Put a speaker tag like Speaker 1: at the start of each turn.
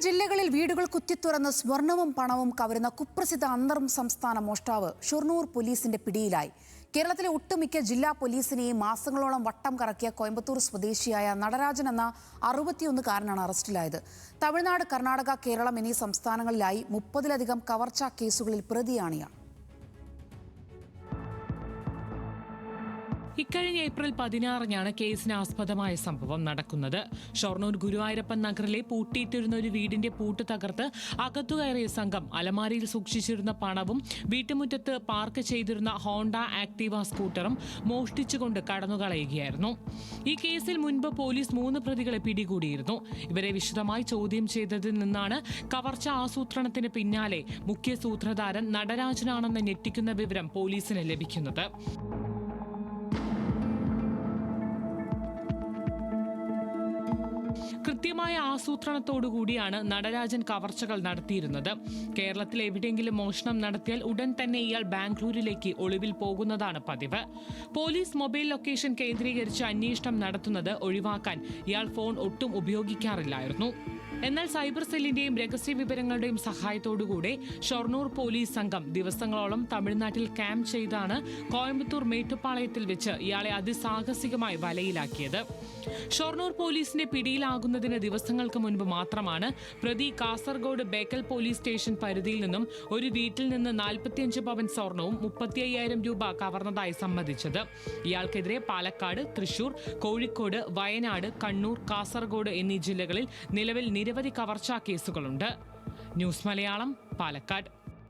Speaker 1: ജില്ലകളിൽ വീടുകൾ കുത്തിത്തുറന്ന് സ്വർണവും പണവും കവരുന്ന കുപ്രസിദ്ധ അന്തർ സംസ്ഥാന മോഷ്ടാവ് ഷൊർണൂർ പോലീസിന്റെ പിടിയിലായി. കേരളത്തിലെ ഒട്ടുമിക്ക ജില്ലാ പോലീസിനെയും മാസങ്ങളോളം വട്ടം കറക്കിയ കോയമ്പത്തൂർ സ്വദേശിയായ നടരാജൻ എന്ന 61-കാരനാണ് അറസ്റ്റിലായത്. തമിഴ്നാട്, കർണാടക, കേരളം എന്നീ സംസ്ഥാനങ്ങളിലായി 30-ലധികം കവർച്ചാ കേസുകളിൽ പ്രതിയാണ് ഇയാൾ.
Speaker 2: ഇക്കഴിഞ്ഞ ഏപ്രിൽ 16-നാണ് കേസിന് ആസ്പദമായ സംഭവം നടക്കുന്നത്. ഷൊർണൂർ ഗുരുവായൂരപ്പൻ നഗറിലെ പൂട്ടിയിട്ടിരുന്ന ഒരു വീടിന്റെ പൂട്ട് തകർത്ത് അകത്തുകയറിയ സംഘം അലമാരയിൽ സൂക്ഷിച്ചിരുന്ന പണവും വീട്ടുമുറ്റത്ത് പാർക്ക് ചെയ്തിരുന്ന ഹോണ്ട ആക്ടീവ സ്കൂട്ടറും മോഷ്ടിച്ചുകൊണ്ട് കടന്നുകളയുകയായിരുന്നു. ഈ കേസിൽ മുൻപ് പോലീസ് 3 പ്രതികളെ പിടികൂടിയിരുന്നു. ഇവരെ വിശദമായി ചോദ്യം ചെയ്തതിൽ നിന്നാണ് കവർച്ച ആസൂത്രണത്തിന് പിന്നാലെ മുഖ്യ സൂത്രധാരൻ നടരാജനാണെന്ന് ഞെട്ടിക്കുന്ന വിവരം പോലീസിന് ലഭിക്കുന്നത്. കൃത്യമായ ആസൂത്രണത്തോടുകൂടിയാണ് നടരാജൻ കവർച്ചകൾ നടത്തിയിരുന്നത്. കേരളത്തിൽ എവിടെയെങ്കിലും മോഷണം നടത്തിയാൽ ഉടൻ തന്നെ ഇയാൾ ബാംഗ്ലൂരിലേക്ക് ഒളിവിൽ പോകുന്നതാണ് പതിവ്. പോലീസ് മൊബൈൽ ലൊക്കേഷൻ കേന്ദ്രീകരിച്ച് അന്വേഷണം നടത്തുന്നത് ഒഴിവാക്കാൻ ഇയാൾ ഫോൺ ഒട്ടും ഉപയോഗിക്കാറില്ലായിരുന്നു. എന്നാൽ സൈബർ സെല്ലിന്റെയും രഹസ്യ വിവരങ്ങളുടെയും സഹായത്തോടുകൂടെ ഷൊർണൂർ പോലീസ് സംഘം ദിവസങ്ങളോളം തമിഴ്നാട്ടിൽ ക്യാമ്പ് ചെയ്താണ് കോയമ്പത്തൂർ മേട്ടുപ്പാളയത്തിൽ വെച്ച് ഇയാളെ അതിസാഹസികമായി വലയിലാക്കിയത്. ഷൊർണൂർ പോലീസിന്റെ പിടിയിലാകുന്നതിന് ദിവസങ്ങൾക്ക് മുൻപ് മാത്രമാണ് പ്രതി കാസർഗോഡ് ബേക്കൽ പോലീസ് സ്റ്റേഷൻ പരിധിയിൽ നിന്നും ഒരു വീട്ടിൽ നിന്ന് 45 പവൻ സ്വർണവും 35,000 രൂപ കവർന്നതായി സമ്മതിച്ചത്. ഇയാൾക്കെതിരെ പാലക്കാട്, തൃശൂർ, കോഴിക്കോട്, വയനാട്, കണ്ണൂർ, കാസർഗോഡ് എന്നീ ജില്ലകളിൽ നിലവിൽ നിരവധി കവർച്ചാ കേസുകളുണ്ട്. ന്യൂസ് മലയാളം, പാലക്കാട്.